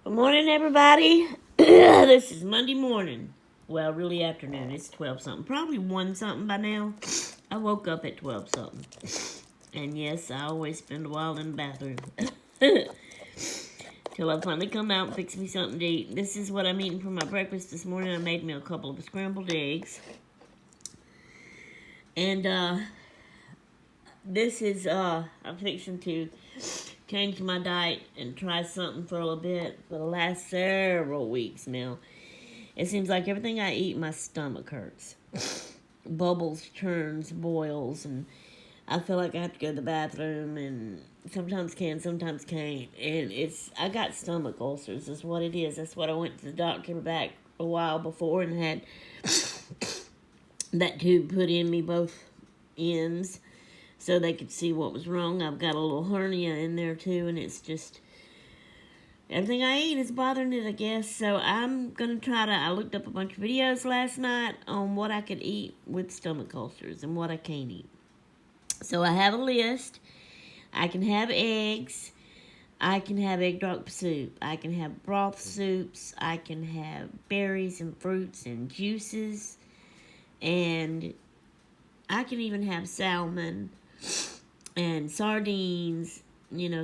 Good morning, everybody. This is Monday morning. Well, really afternoon. It's 12 something. Probably 1 something by now. I woke up at 12 something. And yes, I always spend a while in the bathroom. Till I finally come out and fix me something to eat. This is what I'm eating for my breakfast this morning. I made me a couple of scrambled eggs. And, this is, I'm fixing to change my diet and try something for a little bit for the last several weeks now. It seems like everything I eat, my stomach hurts. Bubbles, churns, boils, and I feel like I have to go to the bathroom, and sometimes can, sometimes can't. And I got stomach ulcers is what it is. That's what I went to the doctor back a while before and had that tube put in me both ends so they could see what was wrong. I've got a little hernia in there too, and it's just, everything I eat is bothering it, I guess. So I'm going to I looked up a bunch of videos last night on what I could eat with stomach ulcers and what I can't eat. So I have a list. I can have eggs. I can have egg drop soup. I can have broth soups. I can have berries and fruits and juices. And I can even have salmon and sardines,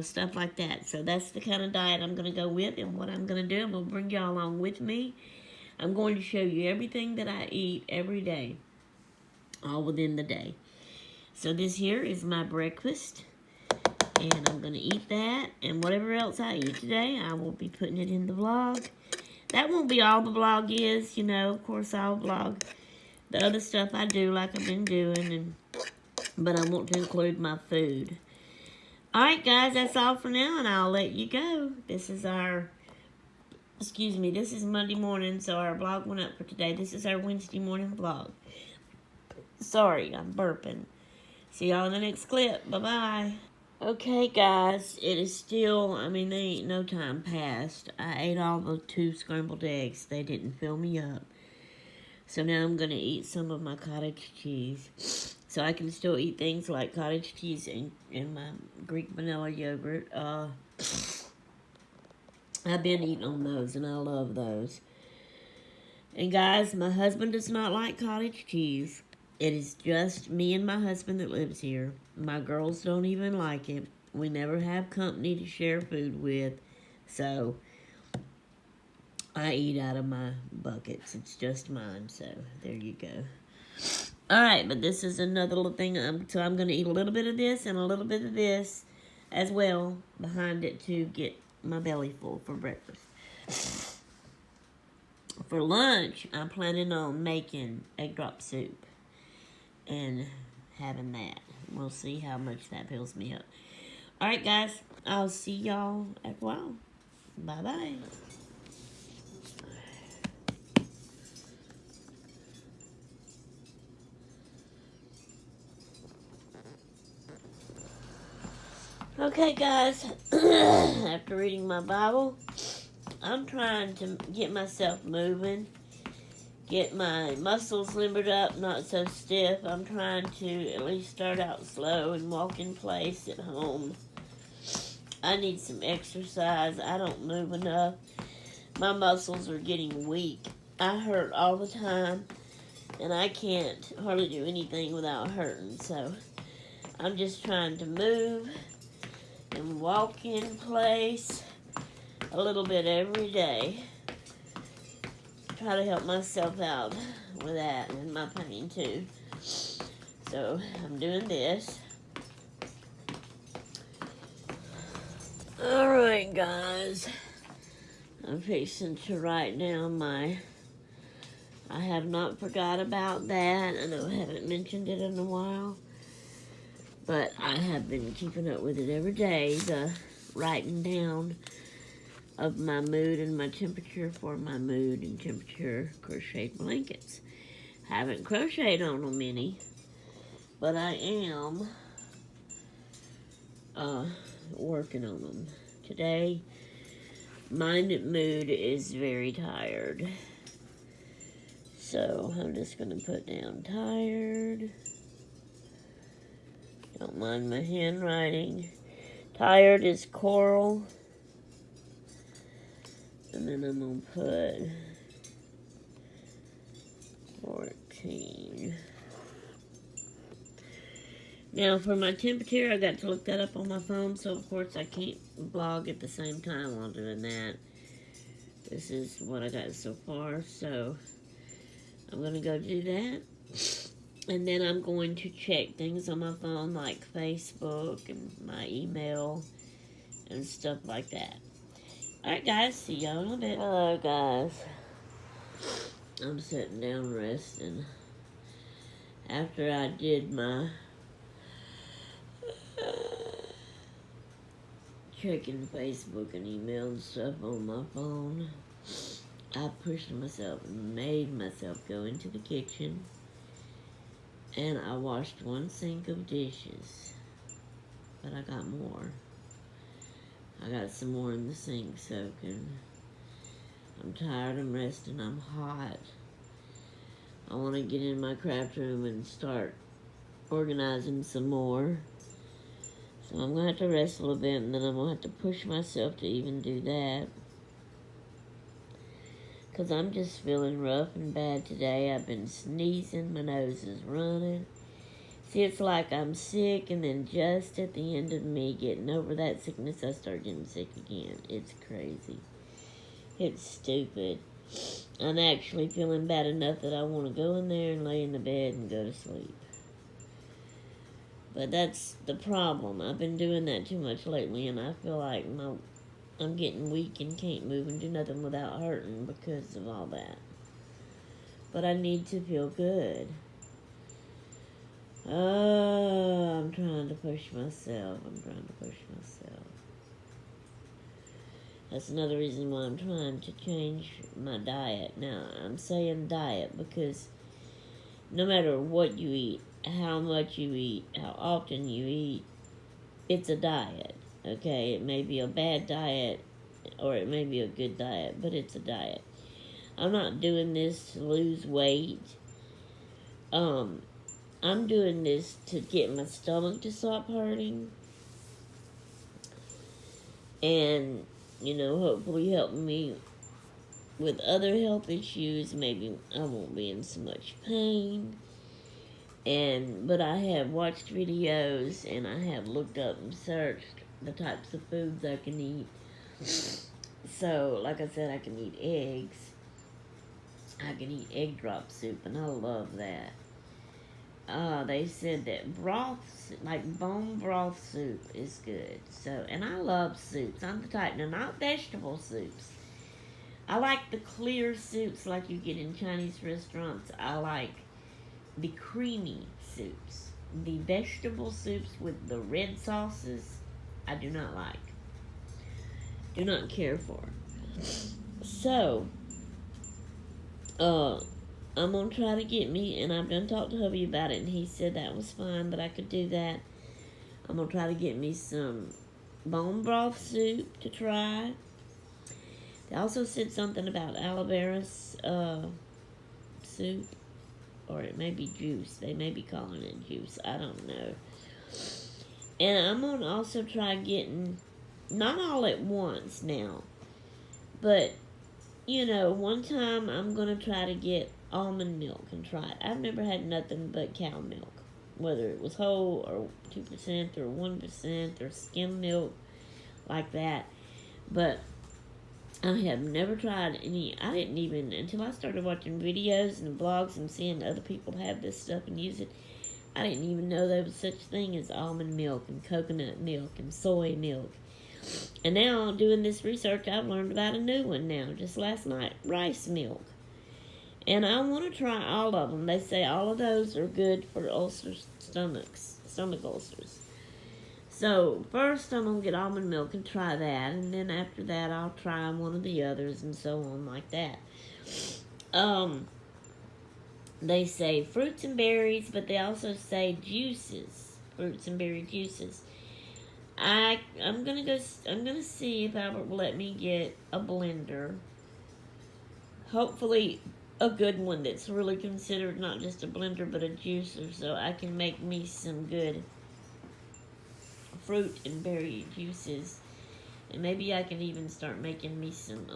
stuff like that. So that's the kind of diet I'm going to go with, and what I'm going to do, I'm going to bring y'all along with me. I'm going to show you everything that I eat every day, all within the day. So this here is my breakfast, and I'm going to eat that, and whatever else I eat today, I will be putting it in the vlog. That won't be all the vlog is, of course I'll vlog the other stuff I do like I've been doing, but I want to include my food. Alright guys, that's all for now, and I'll let you go. This is Monday morning, so our vlog went up for today. This is our Wednesday morning vlog. Sorry, I'm burping. See y'all in the next clip. Bye-bye. Okay guys, it is still, there ain't no time passed. I ate all the 2 scrambled eggs. They didn't fill me up. So now I'm going to eat some of my cottage cheese. So I can still eat things like cottage cheese and my Greek vanilla yogurt. I've been eating on those, and I love those. And guys, my husband does not like cottage cheese. It is just me and my husband that lives here. My girls don't even like it. We never have company to share food with. So I eat out of my buckets. It's just mine, so there you go. Alright, but this is another little thing. So I'm going to eat a little bit of this and a little bit of this as well behind it to get my belly full for breakfast. For lunch, I'm planning on making egg drop soup and having that. We'll see how much that fills me up. Alright, guys. I'll see y'all at a while. Bye-bye. Okay, guys, after reading my Bible, I'm trying to get myself moving, get my muscles limbered up, not so stiff. I'm trying to at least start out slow and walk in place at home. I need some exercise. I don't move enough. My muscles are getting weak. I hurt all the time, and I can't hardly do anything without hurting, so I'm just trying to move and walk in place a little bit every day. Try to help myself out with that and my pain too. So I'm doing this. Alright guys, I'm fixing to write down I have not forgot about that. I know I haven't mentioned it in a while, but I have been keeping up with it every day, the writing down of my mood and my temperature for my mood and temperature crocheted blankets. Haven't crocheted on them any, but I am working on them. Today, my mood is very tired. So I'm just going to put down tired. Don't mind my handwriting. Tired is coral. And then I'm going to put 14. Now, for my temperature, I got to look that up on my phone, so of course I can't vlog at the same time while doing that. This is what I got so far, so I'm going to go do that. And then I'm going to check things on my phone like Facebook and my email and stuff like that. Alright guys, see y'all in a bit. Hello guys. I'm sitting down resting. After I did my checking Facebook and email and stuff on my phone, I pushed myself and made myself go into the kitchen, and I washed one sink of dishes, but I got more. I got some more in the sink soaking. I'm tired, I'm resting, I'm hot. I want to get in my craft room and start organizing some more. So I'm going to have to rest a little bit, and then I'm going to have to push myself to even do that. Because I'm just feeling rough and bad today. I've been sneezing, my nose is running. See, it's like I'm sick, and then just at the end of me getting over that sickness, I start getting sick again. It's crazy. It's stupid. I'm actually feeling bad enough that I want to go in there and lay in the bed and go to sleep. But that's the problem. I've been doing that too much lately, and I feel like I'm getting weak and can't move and do nothing without hurting because of all that. But I need to feel good. Oh, I'm trying to push myself. That's another reason why I'm trying to change my diet. Now, I'm saying diet because no matter what you eat, how much you eat, how often you eat, it's a diet, okay? It may be a bad diet or it may be a good diet, but it's a diet. I'm not doing this to lose weight. I'm doing this to get my stomach to stop hurting and, hopefully help me with other health issues. Maybe I won't be in so much pain. But I have watched videos and I have looked up and searched the types of foods I can eat. So, like I said, I can eat eggs. I can eat egg drop soup, and I love that. They said that broth, like bone broth soup, is good. So, and I love soups. I'm the type, now not vegetable soups. I like the clear soups like you get in Chinese restaurants. I like the creamy soups. The vegetable soups with the red sauces, I do not like. Do not care for. So, I'm going to try to get me, and I've done talked to hubby about it, and he said that was fine, that I could do that. I'm going to try to get me some bone broth soup to try. They also said something about aloe vera soup. Or it may be juice. They may be calling it juice. I don't know. And I'm going to also try getting, not all at once now, but, one time I'm going to try to get almond milk and try it. I've never had nothing but cow milk, whether it was whole or 2% or 1% or skim milk like that. But I have never tried any. I didn't even, until I started watching videos and blogs and seeing other people have this stuff and use it, I didn't even know there was such a thing as almond milk and coconut milk and soy milk. And now, doing this research, I've learned about a new one now, just last night, rice milk. And I want to try all of them. They say all of those are good for ulcers, stomach ulcers. So, first I'm going to get almond milk and try that, and then after that I'll try one of the others and so on like that. They say fruits and berries, but they also say juices, fruits and berry juices. I'm gonna see if Albert will let me get a blender. Hopefully a good one that's really considered not just a blender but a juicer, so I can make me some good fruit and berry juices. And maybe I can even start making me some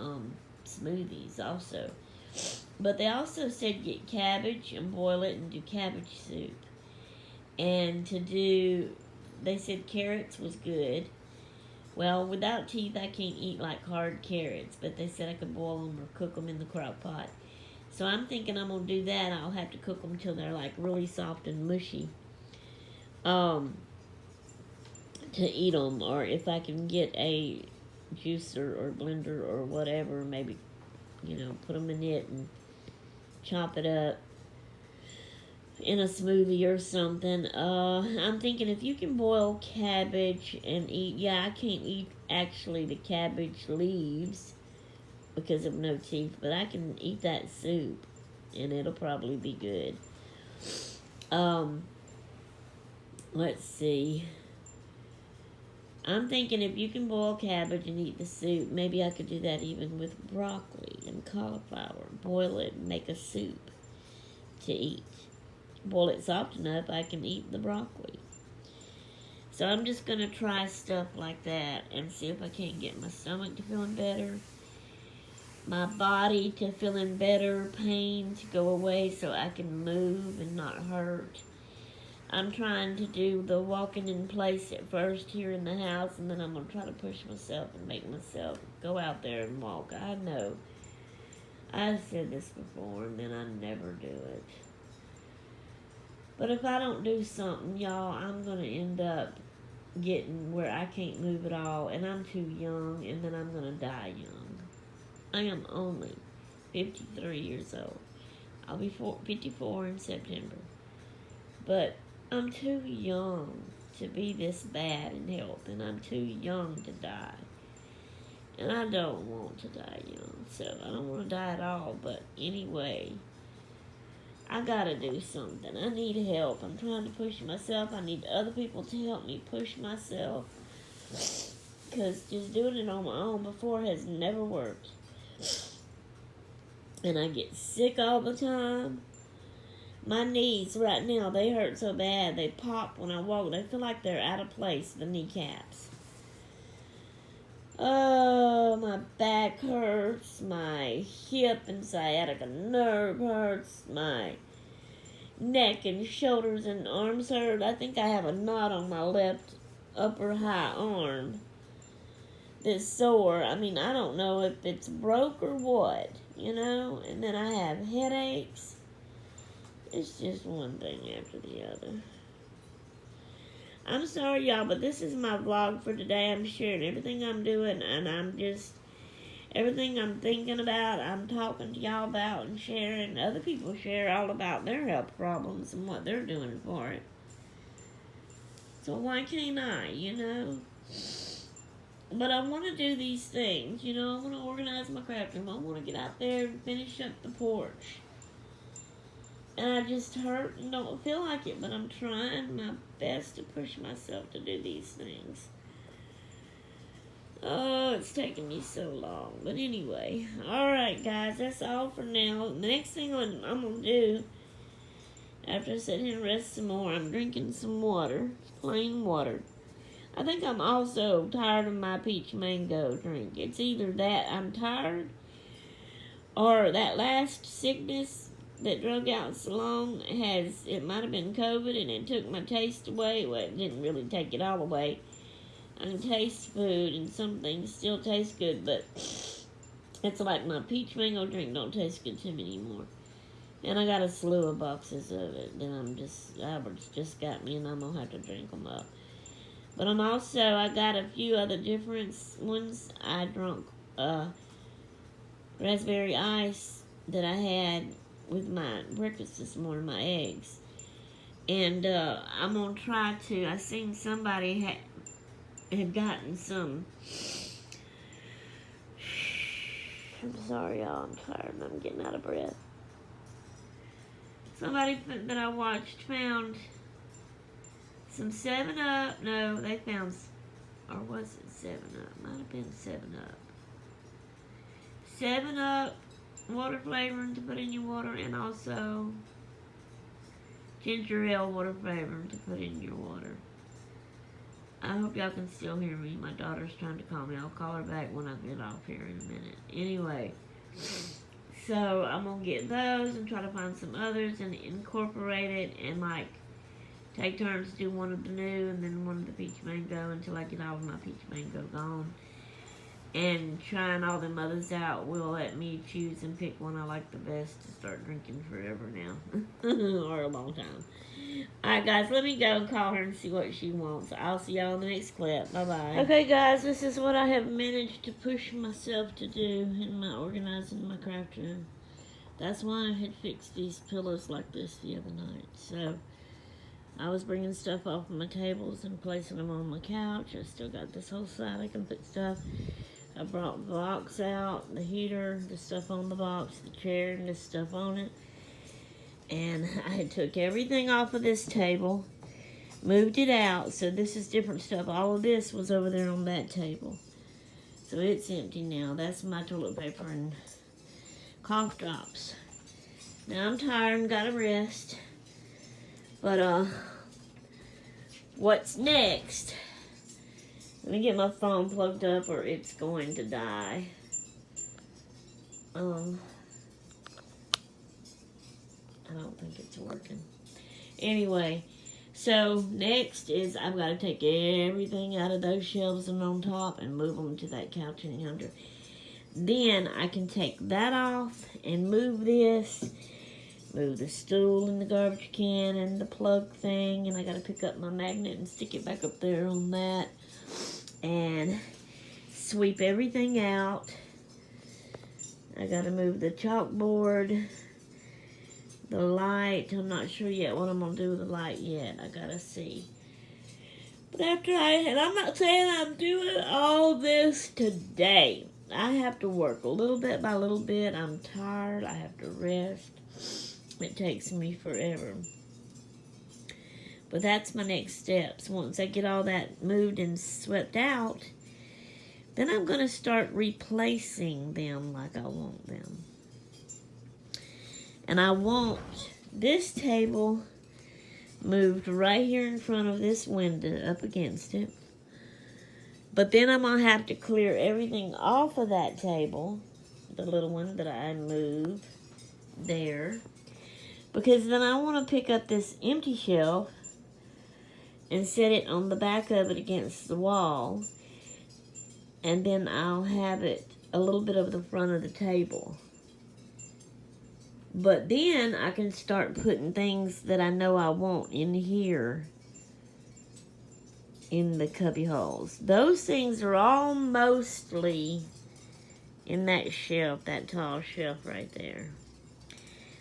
smoothies also. But they also said get cabbage and boil it and do cabbage soup. And they said carrots was good. Well, without teeth, I can't eat like hard carrots, but they said I could boil them or cook them in the crock pot. So I'm thinking I'm going to do that. I'll have to cook them till they're like really soft and mushy to eat them. Or if I can get a juicer or blender or whatever, maybe, put them in it and chop it up in a smoothie or something. I'm thinking if you can boil cabbage and eat, I can't eat actually the cabbage leaves because of no teeth, but I can eat that soup and it'll probably be good. Let's see. I'm thinking if you can boil cabbage and eat the soup, maybe I could do that even with broccoli and cauliflower. Boil it and make a soup to eat. Boil it soft enough I can eat the broccoli. So I'm just going to try stuff like that and see if I can't get my stomach to feeling better, my body to feeling better, pain to go away so I can move and not hurt. I'm trying to do the walking in place at first here in the house, and then I'm going to try to push myself and make myself go out there and walk. I know I've said this before, and then I never do it. But if I don't do something, y'all, I'm going to end up getting where I can't move at all, and I'm too young, and then I'm going to die young. I am only 53 years old. I'll be 54 in September. But I'm too young to be this bad in health, and I'm too young to die. And I don't want to die young, so I don't want to die at all. But anyway, I gotta do something. I need help. I'm trying to push myself. I need other people to help me push myself. Because just doing it on my own before has never worked. And I get sick all the time. My knees right now, they hurt so bad. They pop when I walk. They feel like they're out of place, the kneecaps. Oh, my back hurts. My hip and sciatica nerve hurts. My neck and shoulders and arms hurt. I think I have a knot on my left upper high arm that's sore. I mean, I don't know if it's broke or what, And then I have headaches. It's just one thing after the other. I'm sorry, y'all, but this is my vlog for today. I'm sharing everything I'm doing, and everything I'm thinking about, I'm talking to y'all about and sharing. Other people share all about their health problems and what they're doing for it. So why can't I, But I want to do these things, I want to organize my craft room. I want to get out there and finish up the porch. And I just hurt and don't feel like it, but I'm trying my best to push myself to do these things. Oh, it's taking me so long. But anyway, alright guys, that's all for now. The next thing I'm going to do, after I sit here and rest some more, I'm drinking some water, plain water. I think I'm also tired of my peach mango drink. It's either that I'm tired, or that last sickness that drug out so long it might have been COVID, and it took my taste away. Well, it didn't really take it all away. I can taste food, and some things still taste good, but it's like my peach mango drink don't taste good to me anymore. And I got a slew of boxes of it that Albert's just got me, and I'm gonna have to drink them up. But I got a few other different ones. I drunk raspberry ice that I had with my breakfast this morning, my eggs. And I'm going to try to, I seen somebody had gotten some, I'm sorry y'all, I'm tired and I'm getting out of breath. Somebody that I watched found some 7-Up, no, they found, or was it 7-Up? Might have been 7-Up. 7-Up water flavoring to put in your water, and also ginger ale water flavoring to put in your water. I hope y'all can still hear me. My daughter's trying to call me. I'll call her back when I get off here in a minute. Anyway, So I'm going to get those and try to find some others and incorporate it and like take turns to do one of the new and then one of the peach mango until I get all of my peach mango gone. And trying all them others out will let me choose and pick one I like the best to start drinking forever now. Or a long time. Alright guys, let me go and call her and see what she wants. I'll see y'all in the next clip. Bye bye. Okay guys, this is what I have managed to push myself to do in my organizing my craft room. That's why I had fixed these pillows like this the other night. So I was bringing stuff off of my tables and placing them on my couch. I still got this whole side I can put stuff. I brought the box out, the heater, the stuff on the box, the chair, and this stuff on it. And I took everything off of this table, moved it out, so this is different stuff. All of this was over there on that table. So it's empty now. That's my toilet paper and cough drops. Now I'm tired and gotta rest. But, what's next? Let me get my phone plugged up or it's going to die. I don't think it's working. Anyway, so next is I've got to take everything out of those shelves and on top and move them to that couch in yonder. Then I can take that off and move this. Move the stool in the garbage can and the plug thing. And I got to pick up my magnet and stick it back up there on that. And sweep everything out. I gotta move the chalkboard, the light. I'm not sure yet what I'm gonna do with the light yet. I gotta see. But and I'm not saying I'm doing all this today. I have to work a little bit by little bit. I'm tired. I have to rest. It takes me forever. But that's my next steps. Once I get all that moved and swept out, then I'm going to start replacing them like I want them. And I want this table moved right here in front of this window, up against it. But then I'm going to have to clear everything off of that table, the little one that I moved there. Because then I want to pick up this empty shelf and set it on the back of it against the wall. And then I'll have it a little bit of the front of the table. But then I can start putting things that I know I want in here in the cubby holes. Those things are all mostly in that shelf, that tall shelf right there.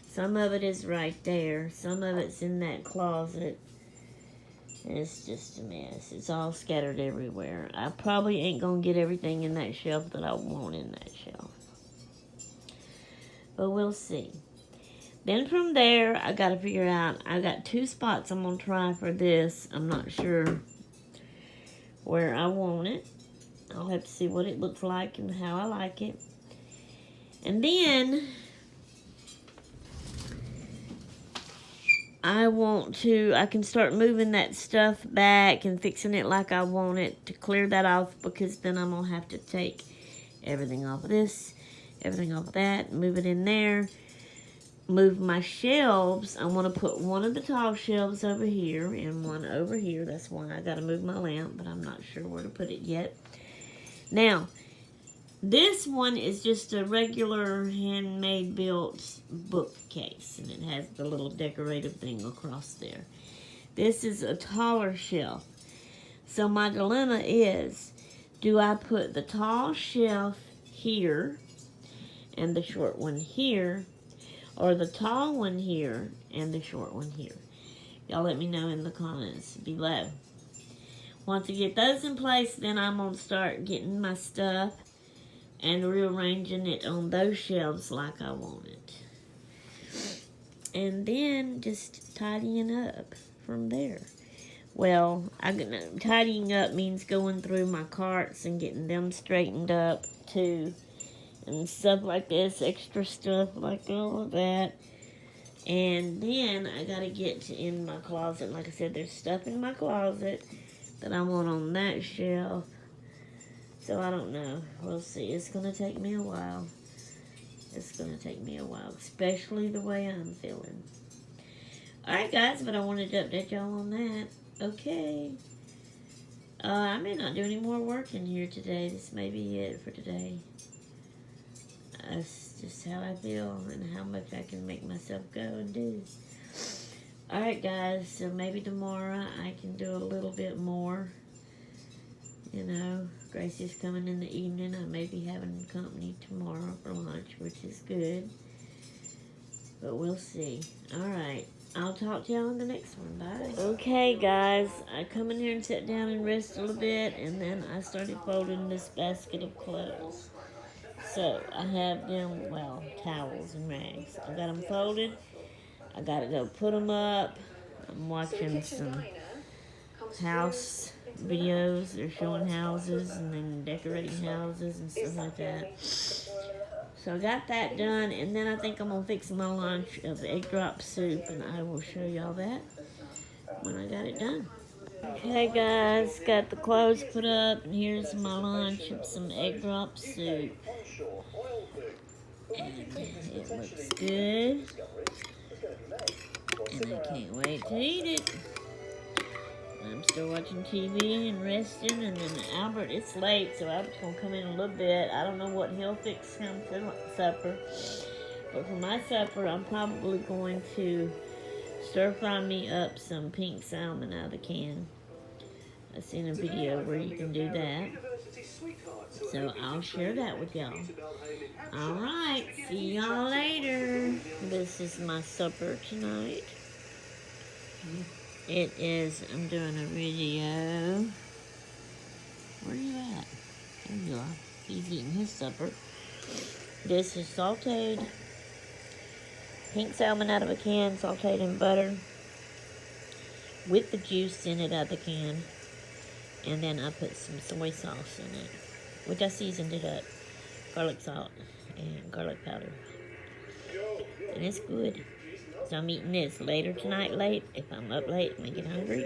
Some of it is right there. Some of it's in that closet. It's just a mess. It's all scattered everywhere. I probably ain't going to get everything in that shelf that I want in that shelf. But we'll see. Then from there, I got to figure out, I got 2 spots I'm going to try for this. I'm not sure where I want it. I'll have to see what it looks like and how I like it. And then I can start moving that stuff back and fixing it like I want it to clear that off, because then I'm going to have to take everything off of this, everything off of that, move it in there, move my shelves. I want to put one of the tall shelves over here and one over here. That's why I got to move my lamp, but I'm not sure where to put it yet. Now, this one is just a regular handmade built bookcase, and it has the little decorative thing across there. This is a taller shelf. So my dilemma is, do I put the tall shelf here and the short one here, or the tall one here and the short one here? Y'all let me know in the comments below. Once I get those in place, then I'm going to start getting my stuff and rearranging it on those shelves like I want it. And then just tidying up from there. Well, tidying up means going through my carts and getting them straightened up too. And stuff like this, extra stuff like all of that. And then I gotta get in my closet. Like I said, there's stuff in my closet that I want on that shelf. So I don't know. We'll see. It's going to take me a while. just going to take me a while, especially the way I'm feeling. Alright, guys, but I wanted to update y'all on that. Okay. I may not do any more work in here today. This may be it for today. That's just how I feel and how much I can make myself go and do. Alright, guys, so maybe tomorrow I can do a little bit more. You know, Gracie's coming in the evening. I may be having company tomorrow for lunch, which is good. But we'll see. Alright, I'll talk to y'all in the next one. Bye. Okay, guys, I come in here and sit down and rest a little bit, and then I started folding this basket of clothes. So, I have them, well, towels and rags. I got them folded. I gotta go put them up. I'm watching some house videos. They're showing houses and then decorating houses and stuff like that. So I got that done, and then I think I'm gonna fix my lunch of egg drop soup, and I will show y'all that when I got it done. Okay, guys, got the clothes put up, and here's my lunch of some egg drop soup. And it looks good. And I can't wait to eat it. I'm still watching TV and resting, and then Albert, it's late, so Albert's gonna come in a little bit. I don't know what he'll fix him for supper. But for my supper, I'm probably going to stir fry me up some pink salmon out of the can. I've seen a video where you can do that. So I'll share that with y'all. Alright, see y'all later. This is my supper tonight. It is, I'm doing a video. Where are you at? There you are. He's eating his supper. This is sauteed pink salmon out of a can, sauteed in butter with the juice in it out of the can. And then I put some soy sauce in it, which I seasoned it up. Garlic salt and garlic powder. And it's good. So I'm eating this later tonight late. If I'm up late and I get hungry,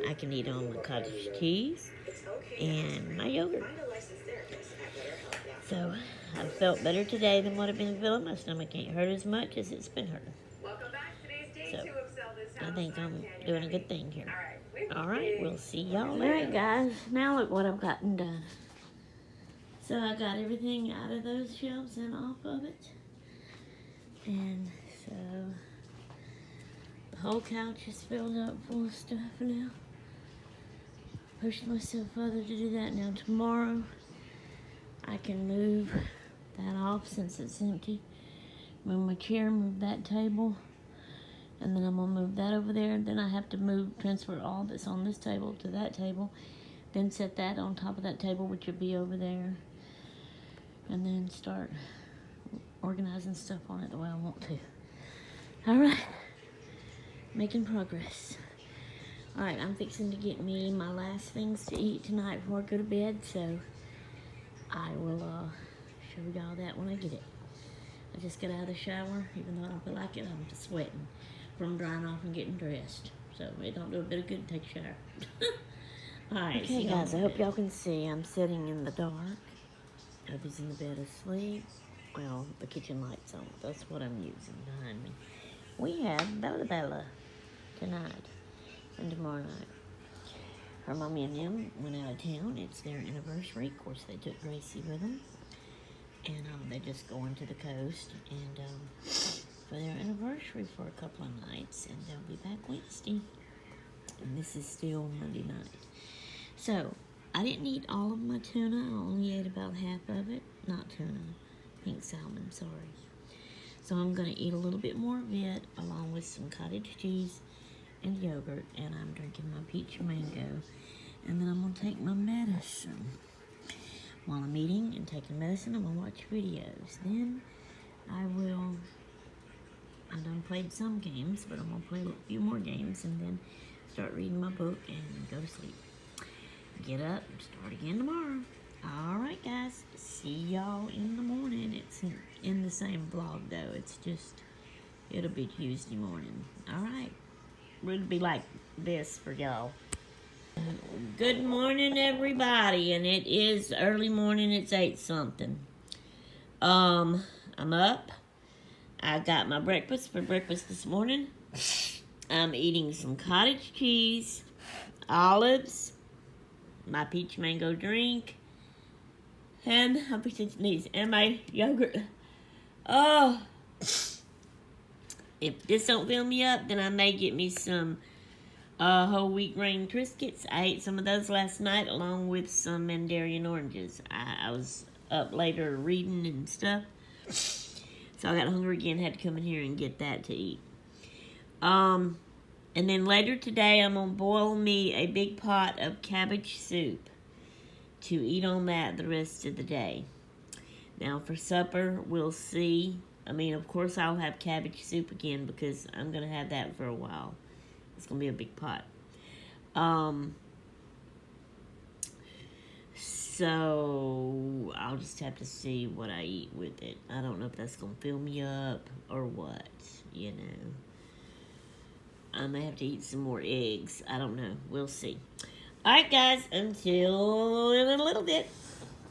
I can eat on my cottage cheese and my yogurt. So I felt better today than what I've been feeling. My stomach ain't hurt as much as it's been hurting. So I think I'm doing a good thing here. Alright, we'll see y'all later. Alright, guys, now look what I've gotten done. So I got everything out of those shelves and off of it. And so the whole couch is filled up full of stuff now. Pushed myself further to do that. Now tomorrow I can move that off since it's empty. Move my chair, move that table. And then I'm going to move that over there. Then I have to transfer all that's on this table to that table. Then set that on top of that table, which will be over there. And then start organizing stuff on it the way I want to. Alright. Making progress. Alright, I'm fixing to get me my last things to eat tonight before I go to bed. So I will show y'all that when I get it. I just got out of the shower. Even though I don't feel like it, I'm just sweating from drying off and getting dressed. So it don't do a bit of good to take a shower. Alright, okay guys, I hope y'all can see I'm sitting in the dark. Abby's in the bed asleep. Well, the kitchen light's on. That's what I'm using behind me. We have Bella tonight and tomorrow night. Her mommy and them went out of town. It's their anniversary. Of course, they took Gracie with them. And they're just going to the coast and for their anniversary for a couple of nights, and they'll be back Wednesday. And this is still Monday night. So, I didn't eat all of my tuna. I only ate about half of it. Not tuna, pink salmon, sorry. So I'm going to eat a little bit more of it, along with some cottage cheese and yogurt. And I'm drinking my peach mango. And then I'm going to take my medicine. While I'm eating and taking medicine, I'm going to watch videos. Then I've done played some games, but I'm going to play a few more games and then start reading my book and go to sleep. Get up and start again tomorrow. Alright guys, see y'all in the morning. It's in the same vlog though. It's just, it'll be Tuesday morning. Alright, it'll be like this for y'all. Good morning everybody, and it is early morning. It's 8 something. I'm up. I got my breakfast for breakfast this morning. I'm eating some cottage cheese, olives, my peach mango drink, and I'm fixing to sneeze, and my yogurt. Oh, if this don't fill me up, then I may get me some whole wheat grain Triscuits. I ate some of those last night along with some mandarin oranges. I was up later reading and stuff, so I got hungry again. Had to come in here and get that to eat. And then later today, I'm gonna boil me a big pot of cabbage soup to eat on that the rest of the day. Now for supper, we'll see. I mean, of course, I'll have cabbage soup again because I'm gonna have that for a while. It's going to be a big pot. So I'll just have to see what I eat with it. I don't know if that's going to fill me up or what, you know. I may have to eat some more eggs. I don't know. We'll see. Alright, guys. Until in a little bit.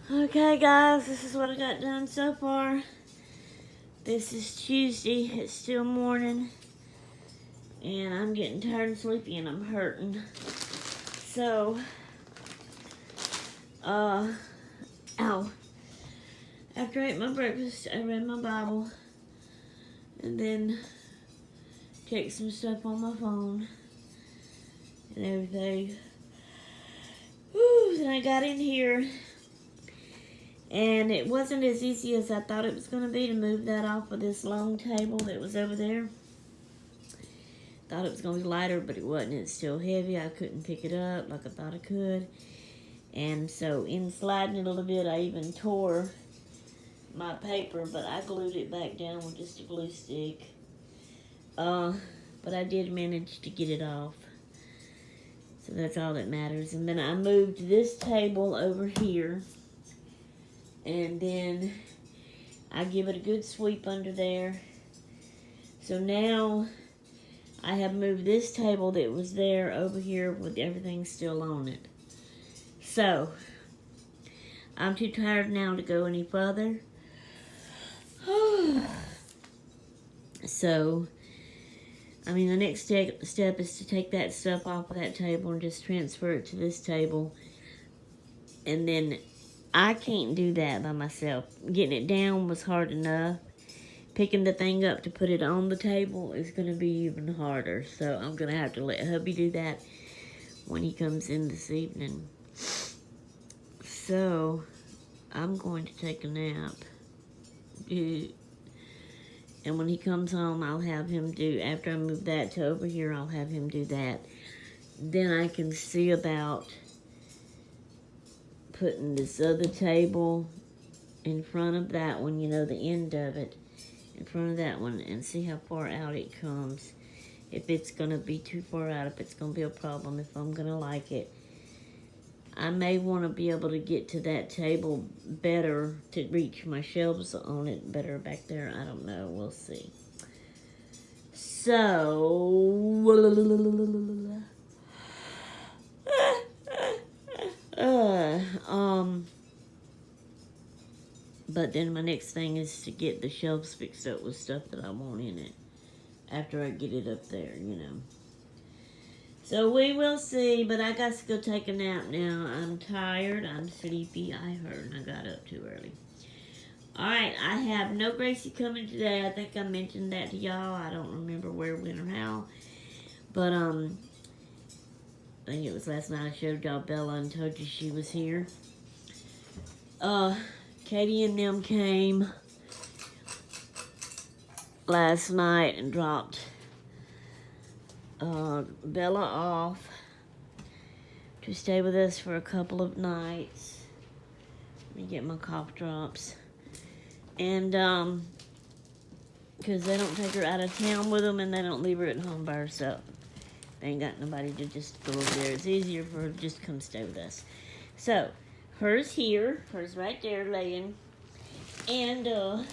Okay, guys. This is what I got done so far. This is Tuesday. It's still morning. And I'm getting tired and sleepy and I'm hurting. So, ow. After I ate my breakfast, I read my Bible. And then checked some stuff on my phone. And everything. Whew, then I got in here. And it wasn't as easy as I thought it was going to be to move that off of this long table that was over there. Thought it was going to be lighter, but it wasn't. It's still heavy. I couldn't pick it up like I thought I could. And so in sliding it a little bit, I even tore my paper, but I glued it back down with just a glue stick. But I did manage to get it off. So that's all that matters. And then I moved this table over here. And then I give it a good sweep under there. So now I have moved this table that was there over here with everything still on it. So, I'm too tired now to go any further. So, I mean, the next step is to take that stuff off of that table and just transfer it to this table. And then I can't do that by myself. Getting it down was hard enough. Picking the thing up to put it on the table is going to be even harder. So I'm going to have to let hubby do that when he comes in this evening. So I'm going to take a nap. And when he comes home, I'll have him do, after I move that to over here, I'll have him do that. Then I can see about putting this other table in front of that one, you know, the end of it. In front of that one and see how far out it comes. If it's going to be too far out, if it's going to be a problem, if I'm going to like it. I may want to be able to get to that table better, to reach my shelves on it better back there. I don't know. We'll see. So, but then my next thing is to get the shelves fixed up with stuff that I want in it after I get it up there, you know. So we will see, but I got to go take a nap now. I'm tired, I'm sleepy, I heard, and I got up too early. Alright, I have no Gracie coming today. I think I mentioned that to y'all. I don't remember where, when, or how. But, I think it was last night I showed y'all Bella and told you she was here. Katie and them came last night and dropped Bella off to stay with us for a couple of nights. Let me get my cough drops. And, because they don't take her out of town with them and they don't leave her at home by herself. They ain't got nobody to just go over there. It's easier for her to just come stay with us. So, hers here. Hers right there laying. And,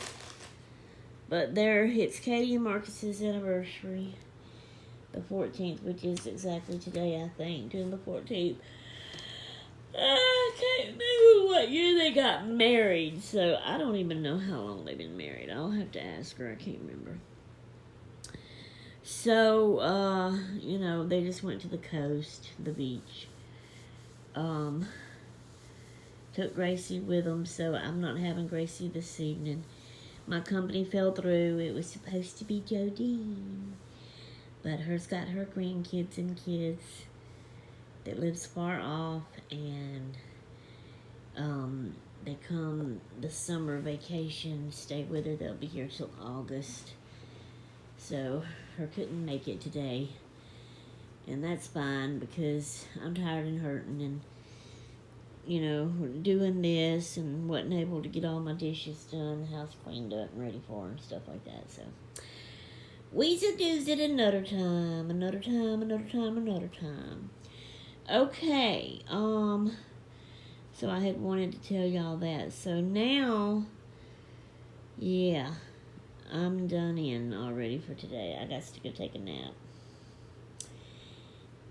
but there, it's Katie and Marcus's anniversary. The 14th, which is exactly today, I think. June the 14th. I can't remember what year they got married, so I don't even know how long they've been married. I'll have to ask her. I can't remember. So, they just went to the coast, the beach. Took Gracie with them, so I'm not having Gracie this evening. My company fell through. It was supposed to be Jodine, but her's got her grandkids and kids that lives far off, and they come the summer vacation, stay with her. They'll be here till August. So her couldn't make it today, and that's fine because I'm tired and hurting, and doing this and wasn't able to get all my dishes done, the house cleaned up and ready for her and stuff like that. So we shall do it another time, another time, another time, another time. Okay, so I had wanted to tell y'all that. So now, yeah, I'm done in already for today. I got to go take a nap.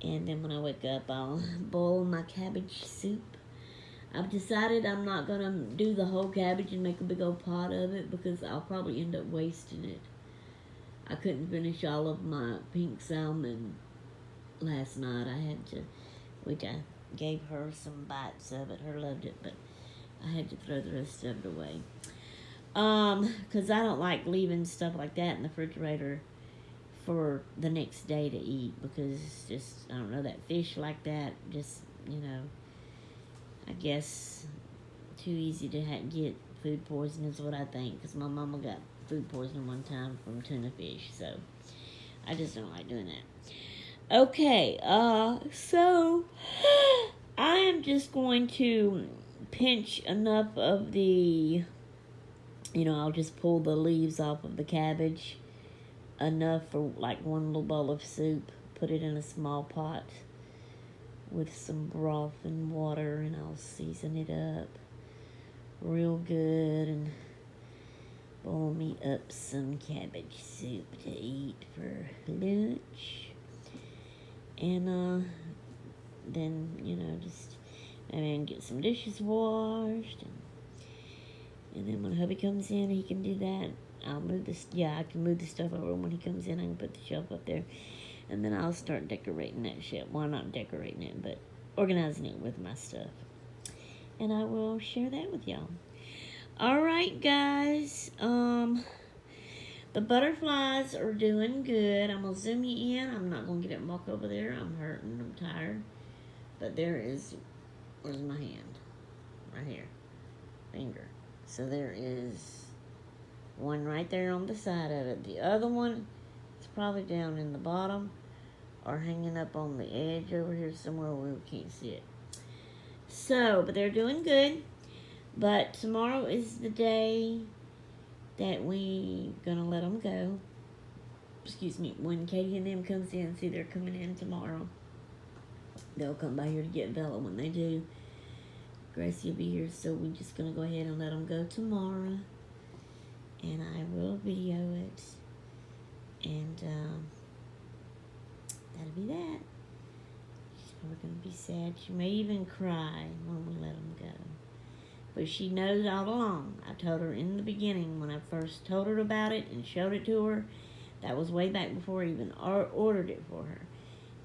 And then when I wake up, I'll boil my cabbage soup. I've decided I'm not going to do the whole cabbage and make a big old pot of it because I'll probably end up wasting it. I couldn't finish all of my pink salmon last night. I had to, which I gave her some bites of it. Her loved it, but I had to throw the rest of it away. Because I don't like leaving stuff like that in the refrigerator for the next day to eat because it's just, I don't know, that fish like that, just, I guess too easy to get food poisoning is what I think, because my mama got food poisoning one time from tuna fish, so I just don't like doing that. Okay, so I am just going to pinch enough of the, I'll just pull the leaves off of the cabbage, enough for like one little bowl of soup, put it in a small pot with some broth and water, and I'll season it up real good and boil me up some cabbage soup to eat for lunch. And then get some dishes washed, and then when hubby comes in, he can do that. I'll move this. Yeah, I can move the stuff over when he comes in. I can put the shelf up there. And then I'll start decorating that shelf. Well, not decorating it, but organizing it with my stuff. And I will share that with y'all. Alright, guys. The butterflies are doing good. I'm going to zoom you in. I'm not going to get up and walk over there. I'm hurting. I'm tired. But where's my hand? Right here. Finger. So there is one right there on the side of it. The other one is probably down in the bottom or hanging up on the edge over here somewhere where we can't see it. So, but they're doing good. But tomorrow is the day that we gonna let them go. Excuse me. When Katie and them comes in, see, they're coming in tomorrow. They'll come by here to get Bella. When they do, Gracie will be here, so we're just gonna go ahead and let them go tomorrow. And I will video it. And that'll be that. She's probably going to be sad. She may even cry when we let them go. But she knows all along. I told her in the beginning when I first told her about it and showed it to her. That was way back before I even ordered it for her.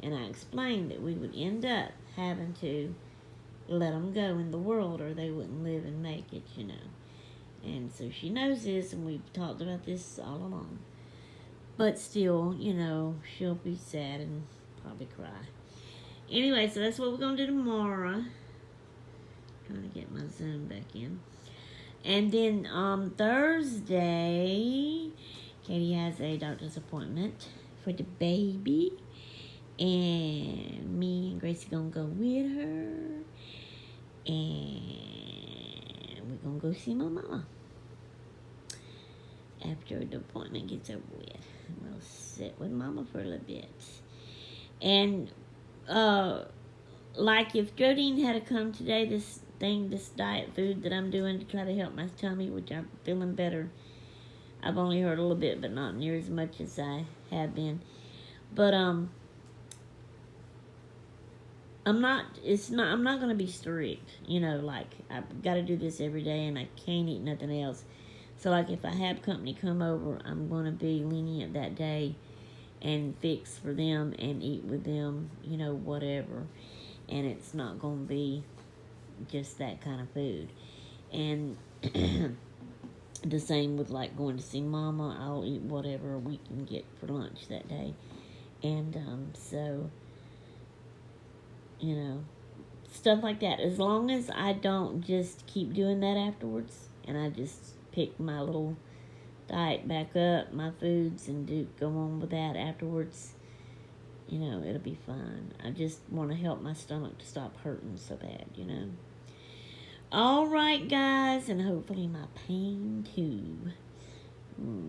And I explained that we would end up having to let them go in the world or they wouldn't live and make it, And so she knows this, and we've talked about this all along. But still, she'll be sad and probably cry. Anyway, so that's what we're going to do tomorrow. Trying to get my Zoom back in. And then Thursday, Katie has a doctor's appointment for the baby. And me and Gracie going to go with her. And we're going to go see my mama. After the appointment gets over with, we'll sit with Mama for a little bit. And, like if Jodine had to come today, this diet food that I'm doing to try to help my tummy, which I'm feeling better. I've only heard a little bit, but not near as much as I have been. But, I'm not going to be strict, you know, like, I've got to do this every day and I can't eat nothing else. So, like, if I have company come over, I'm going to be lenient that day and fix for them and eat with them, you know, whatever. And it's not going to be just that kind of food. And the same with, like, going to see Mama. I'll eat whatever we can get for lunch that day. And so, you know, stuff like that. As long as I don't just keep doing that afterwards, and I just pick my little diet back up, my foods, and go on with that afterwards, you know, it'll be fine. I just want to help my stomach to stop hurting so bad, you know. All right, guys, and hopefully my pain too.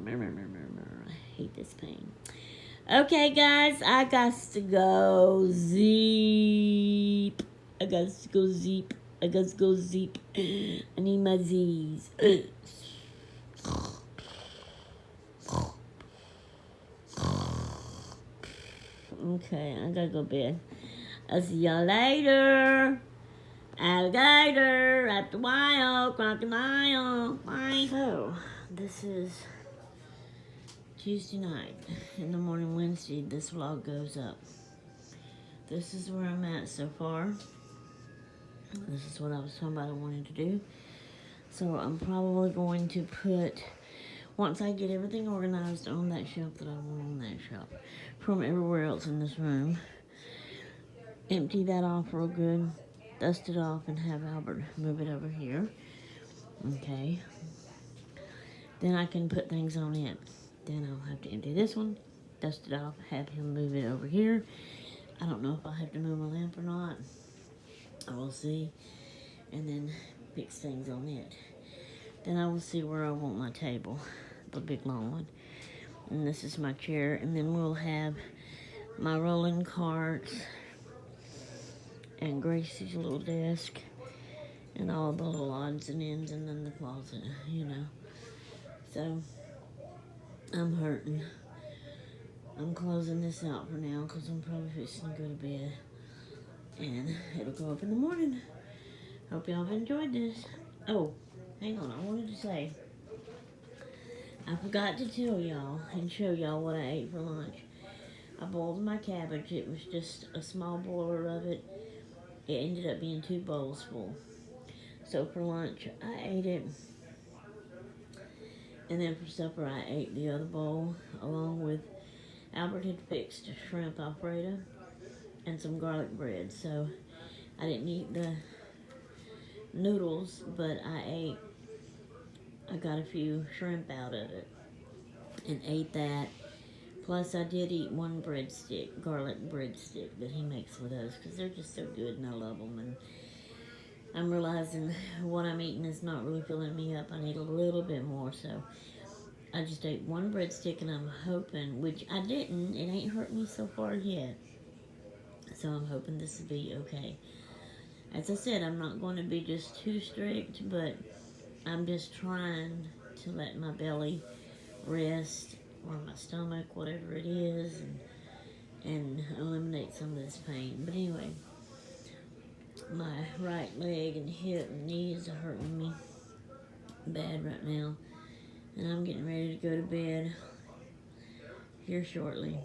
I hate this pain. Okay, guys, I got to go zeep. I got to go zeep. I need my Z's. Okay, I gotta go to bed. I'll see y'all later. Alligator at the wild crocodile. Bye. So, this is Tuesday night. In the morning, Wednesday, this vlog goes up. This is where I'm at so far. This is what I was talking about I wanted to do. So I'm probably going to put, once I get everything organized on that shelf that I want on that shelf, from everywhere else in this room, empty that off real good, dust it off, and have Albert move it over here. Okay. Then I can put things on it. Then I'll have to empty this one, dust it off, have him move it over here. I don't know if I'll have to move my lamp or not. I will see. And then fix things on it. Then I will see where I want my table, the big long one. And this is my chair. And then we'll have my rolling carts and Gracie's little desk and all the little odds and ends, and then the closet, you know. So, I'm hurting. I'm closing this out for now because I'm probably fixing to go to bed. And it'll go up in the morning. Hope y'all have enjoyed this. Oh, hang on. I wanted to say, I forgot to tell y'all and show y'all what I ate for lunch. I boiled my cabbage. It was just a small boiler of it. It ended up being 2 bowls full. So for lunch, I ate it. And then for supper, I ate the other bowl, along with Albert had fixed shrimp Alfredo and some garlic bread. So I didn't eat the noodles, but I got a few shrimp out of it and ate that. Plus, I did eat one breadstick, garlic breadstick that he makes with us, because they're just so good and I love them. And I'm realizing what I'm eating is not really filling me up. I need a little bit more, so I just ate one breadstick, and I'm hoping, which I didn't, it ain't hurt me so far yet. So I'm hoping this will be okay. As I said, I'm not going to be just too strict, but I'm just trying to let my belly rest, or my stomach, whatever it is, and eliminate some of this pain. But anyway, my right leg and hip and knees are hurting me bad right now, and I'm getting ready to go to bed here shortly.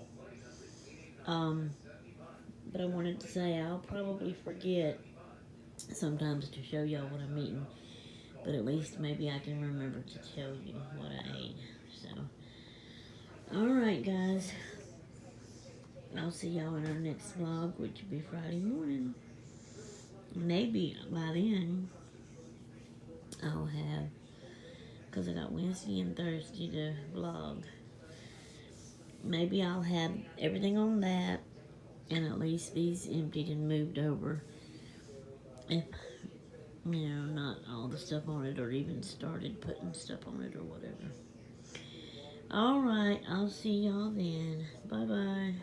But I wanted to say I'll probably forget sometimes to show y'all what I'm eating, but at least maybe I can remember to tell you what I ate. So, alright guys, I'll see y'all in our next vlog, which will be Friday morning. Maybe by then I'll have, because I got Wednesday and Thursday to vlog, maybe I'll have everything on that, and at least these emptied and moved over. If, you know, not all the stuff on it, or even started putting stuff on it or whatever. Alright, I'll see y'all then. Bye-bye.